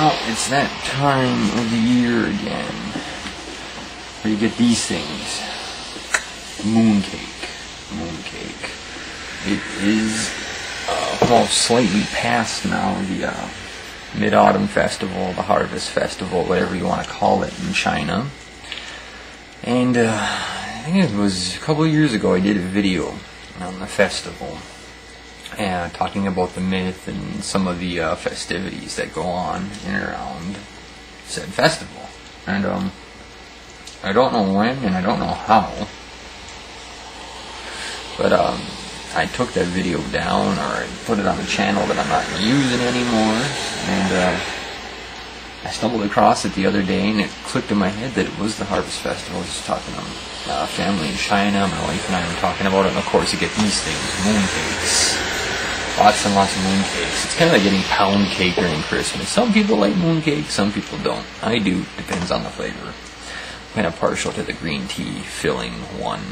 Well, it's that time of the year again where you get these things. Mooncake. Mooncake. It is almost slightly past now the Mid-Autumn Festival, the Harvest Festival, whatever you want to call it in China. And I think it was a couple of years ago I did a video on the festival, and talking about the myth and some of the festivities that go on in and around said festival. And I don't know when and I don't know how, but I took that video down, or I put it on the channel that I'm not using anymore, and I stumbled across it the other day, and it clicked in my head that it was the Harvest Festival. I was just talking to family in China, my wife and I were talking about it, and of course you get these things, mooncakes. Lots and lots of mooncakes. It's kind of like getting pound cake during Christmas. Some people like mooncake, some people don't. I do. Depends on the flavor. I'm kind of partial to the green tea filling one,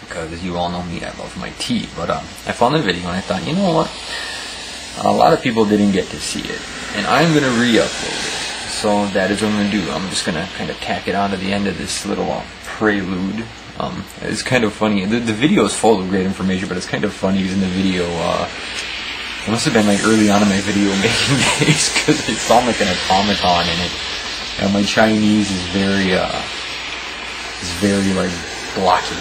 because as you all know me, I love my tea. But I found the video and I thought, you know what? A lot of people didn't get to see it, and I'm going to re-upload it. So that is what I'm going to do. I'm just going to kind of tack it on to the end of this little prelude. It's kind of funny. The video is full of great information, but it's kind of funny in the video. It must have been like early on in my video making days, because it's all like an automaton in it, and my Chinese is very like blocky,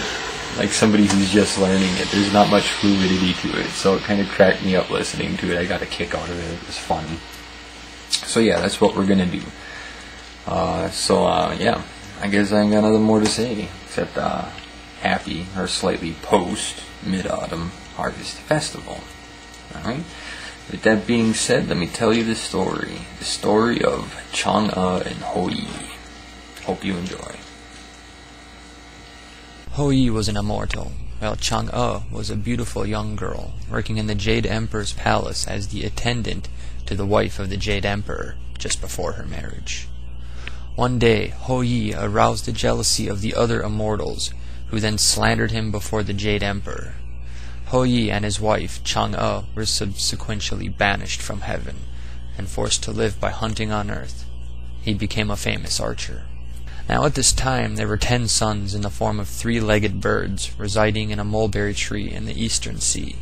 like somebody who's just learning it. There's not much fluidity to it, so it kind of cracked me up listening to it. I got a kick out of it. It was fun. So yeah, that's what we're gonna do. Yeah, I guess I ain't got nothing more to say, except happy or slightly post Mid-Autumn Harvest Festival. Alright? With that being said, let me tell you the story. The story of Chang'e and Hou-Yi. Hope you enjoy. Hou-Yi was an immortal, while Chang'e was a beautiful young girl, working in the Jade Emperor's palace as the attendant to the wife of the Jade Emperor, just before her marriage. One day, Hou-Yi aroused the jealousy of the other immortals, who then slandered him before the Jade Emperor. Hou-Yi and his wife, Chang'e, were subsequently banished from heaven, and forced to live by hunting on earth. He became a famous archer. Now at this time there were 10 suns in the form of 3-legged birds, residing in a mulberry tree in the eastern sea.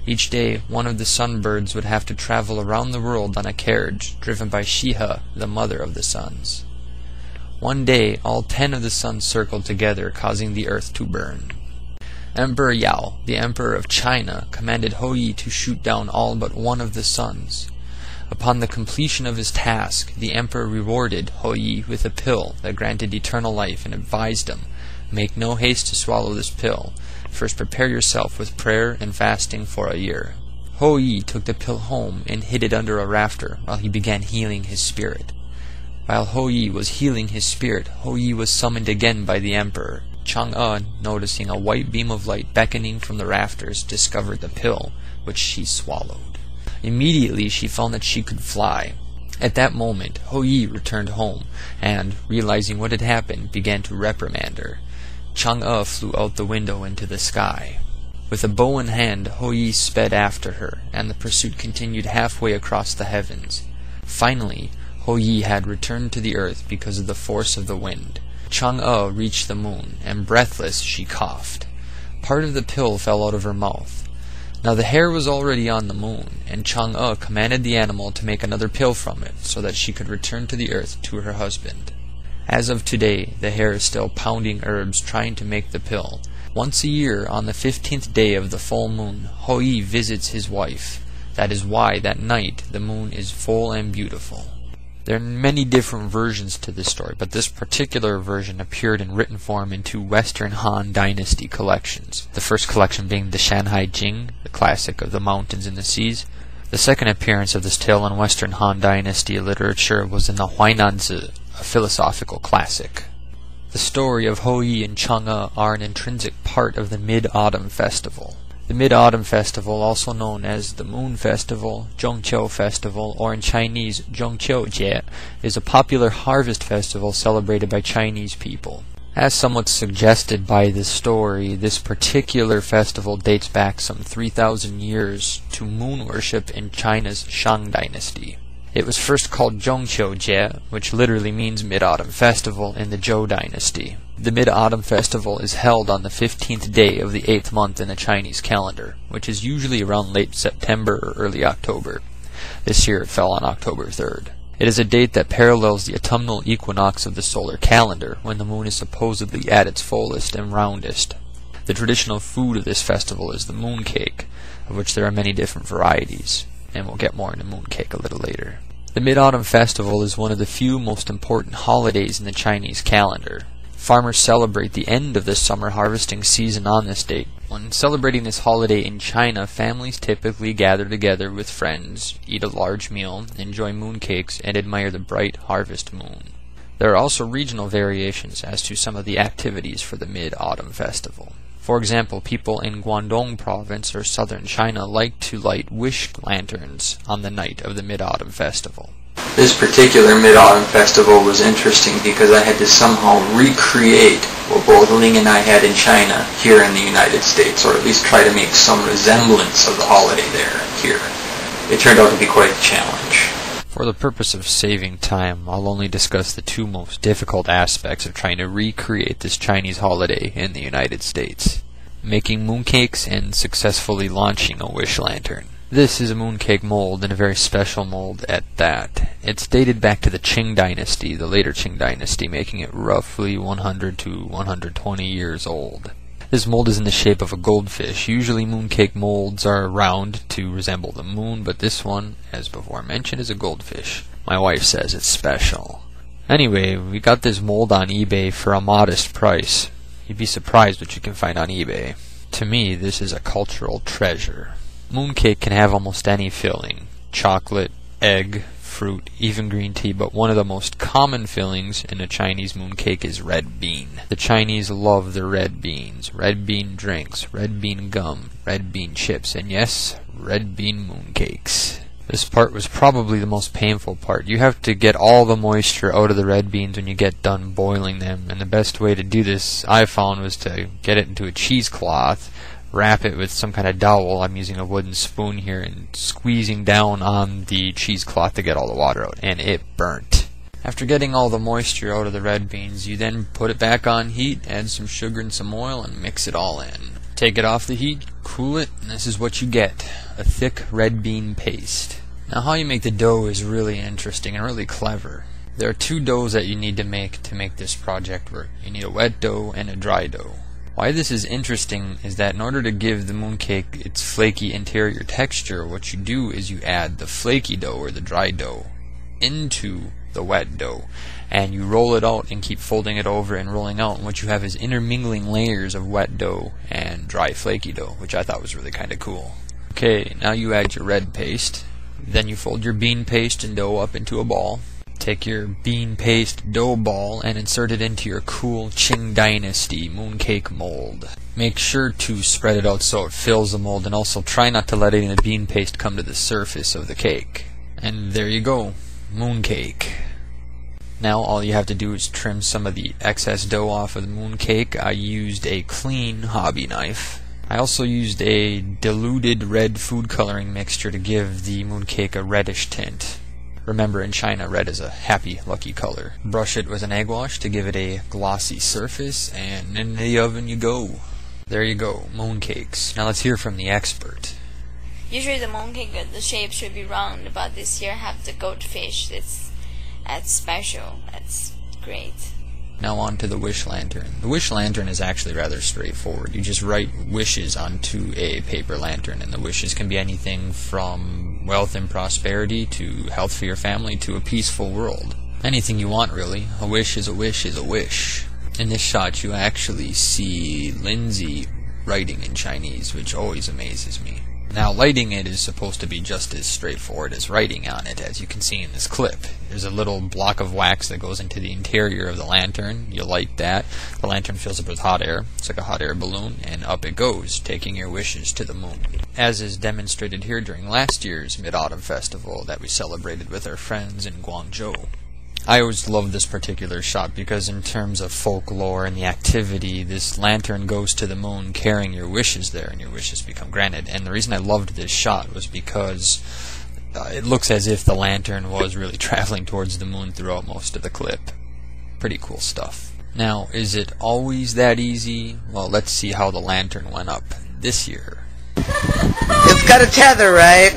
Each day, one of the sunbirds would have to travel around the world on a carriage driven by Shihe, the mother of the suns. One day, all 10 of the suns circled together, causing the earth to burn. Emperor Yao, the emperor of China, commanded Hou-Yi to shoot down all but one of the suns. Upon the completion of his task, the emperor rewarded Hou-Yi with a pill that granted eternal life, and advised him, "Make no haste to swallow this pill. First prepare yourself with prayer and fasting for a year." Hou-Yi took the pill home and hid it under a rafter while he began healing his spirit. While Hou-Yi was healing his spirit, Hou-Yi was summoned again by the emperor. Chang'e, noticing a white beam of light beckoning from the rafters, discovered the pill, which she swallowed. Immediately she found that she could fly. At that moment, Hou-Yi returned home, and, realizing what had happened, began to reprimand her. Chang'e flew out the window into the sky. With a bow in hand, Hou-Yi sped after her, and the pursuit continued halfway across the heavens. Finally, Hou-Yi had returned to the earth because of the force of the wind. Chang'e reached the moon, and breathless she coughed. Part of the pill fell out of her mouth. Now the hare was already on the moon, and Chang'e commanded the animal to make another pill from it, so that she could return to the earth to her husband. As of today, the hare is still pounding herbs trying to make the pill. Once a year, on the 15th day of the full moon, Hou-Yi visits his wife. That is why that night the moon is full and beautiful. There are many different versions to this story, but this particular version appeared in written form in 2 Western Han Dynasty collections. The first collection being the Shanhai Jing, the classic of the mountains and the seas. The second appearance of this tale in Western Han Dynasty literature was in the Huainanzi, a philosophical classic. The story of Hou-Yi and Chang'e are an intrinsic part of the Mid-Autumn Festival. The Mid-Autumn Festival, also known as the Moon Festival, Zhong Qiu Festival, or in Chinese, Zhong Qiu Jie, is a popular harvest festival celebrated by Chinese people. As somewhat suggested by this story, this particular festival dates back some 3,000 years to moon worship in China's Shang Dynasty. It was first called Zhong Qiu Jie, which literally means Mid-Autumn Festival in the Zhou dynasty. The Mid-Autumn Festival is held on the 15th day of the 8th month in the Chinese calendar, which is usually around late September or early October. This year it fell on October 3rd. It is a date that parallels the autumnal equinox of the solar calendar, when the moon is supposedly at its fullest and roundest. The traditional food of this festival is the mooncake, of which there are many different varieties, and we'll get more into mooncake a little later. The Mid-Autumn Festival is one of the few most important holidays in the Chinese calendar. Farmers celebrate the end of the summer harvesting season on this date. When celebrating this holiday in China, families typically gather together with friends, eat a large meal, enjoy mooncakes, and admire the bright harvest moon. There are also regional variations as to some of the activities for the Mid-Autumn Festival. For example, people in Guangdong province or southern China like to light wish lanterns on the night of the Mid-Autumn Festival. This particular Mid-Autumn Festival was interesting because I had to somehow recreate what both Ling and I had in China here in the United States, or at least try to make some resemblance of the holiday there here. It turned out to be quite a challenge. For the purpose of saving time, I'll only discuss the two most difficult aspects of trying to recreate this Chinese holiday in the United States: making mooncakes and successfully launching a wish lantern. This is a mooncake mold, and a very special mold at that. It's dated back to the Qing dynasty, the later Qing dynasty, making it roughly 100 to 120 years old. This mold is in the shape of a goldfish. Usually mooncake molds are round to resemble the moon, but this one, as before mentioned, is a goldfish. My wife says it's special. Anyway, we got this mold on eBay for a modest price. You'd be surprised what you can find on eBay. To me, this is a cultural treasure. Mooncake can have almost any filling: chocolate, egg, fruit, even green tea, but one of the most common fillings in a Chinese mooncake is red bean. The Chinese love their red beans, red bean drinks, red bean gum, red bean chips, and yes, red bean mooncakes. This part was probably the most painful part. You have to get all the moisture out of the red beans when you get done boiling them, and the best way to do this, I found, was to get it into a cheesecloth, wrap it with some kind of dowel. I'm using a wooden spoon here and squeezing down on the cheesecloth to get all the water out, and it burnt. After getting all the moisture out of the red beans, you then put it back on heat, add some sugar and some oil, and mix it all in. Take it off the heat, cool it, and this is what you get: a thick red bean paste. Now, how you make the dough is really interesting and really clever. There are two doughs that you need to make this project work. You need a wet dough and a dry dough. Why this is interesting is that in order to give the mooncake its flaky interior texture, what you do is you add the flaky dough or the dry dough into the wet dough, and you roll it out and keep folding it over and rolling out, and what you have is intermingling layers of wet dough and dry flaky dough, which I thought was really kind of cool. Okay, now you add your red paste, then you fold your bean paste and dough up into a ball. Take your bean paste dough ball and insert it into your cool Qing Dynasty mooncake mold. Make sure to spread it out so it fills the mold, and also try not to let any of the bean paste come to the surface of the cake. And there you go, mooncake. Now all you have to do is trim some of the excess dough off of the mooncake. I used a clean hobby knife. I also used a diluted red food coloring mixture to give the mooncake a reddish tint. Remember, in China, red is a happy, lucky color. Brush it with an egg wash to give it a glossy surface, and in the oven you go. There you go, mooncakes. Now let's hear from the expert. Usually the mooncake, the shape should be round, but this year have the goldfish. That's special. That's great. Now on to the wish lantern. The wish lantern is actually rather straightforward. You just write wishes onto a paper lantern, and the wishes can be anything from wealth and prosperity to health for your family to a peaceful world. Anything you want, really. A wish is a wish is a wish. In this shot you actually see Lindsay writing in Chinese, which always amazes me. Now, lighting it is supposed to be just as straightforward as writing on it, as you can see in this clip. There's a little block of wax that goes into the interior of the lantern. You light that. The lantern fills up with hot air. It's like a hot air balloon, and up it goes, taking your wishes to the moon. As is demonstrated here during last year's Mid-Autumn Festival that we celebrated with our friends in Guangzhou. I always loved this particular shot because in terms of folklore and the activity, this lantern goes to the moon carrying your wishes there, and your wishes become granted. And the reason I loved this shot was because it looks as if the lantern was really traveling towards the moon throughout most of the clip. Pretty cool stuff. Now, is it always that easy? Well, let's see how the lantern went up this year. It's got a tether, right?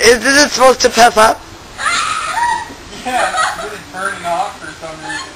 Is it supposed to puff up? Yeah, it's really burning off for some reason.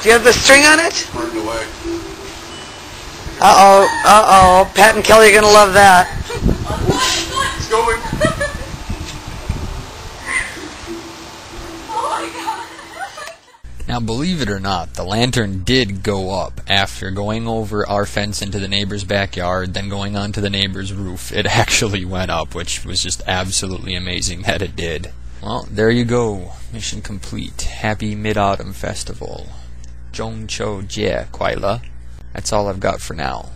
Do you have the string on it? Uh-oh, Pat and Kelly are going to love that. It's going. Now, believe it or not, the lantern did go up after going over our fence into the neighbor's backyard, then going onto the neighbor's roof. It actually went up, which was just absolutely amazing that it did. Well, there you go. Mission complete. Happy Mid-Autumn Festival. Zhong Qiu Jie, Kuai Le. That's all I've got for now.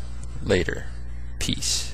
Later. Peace.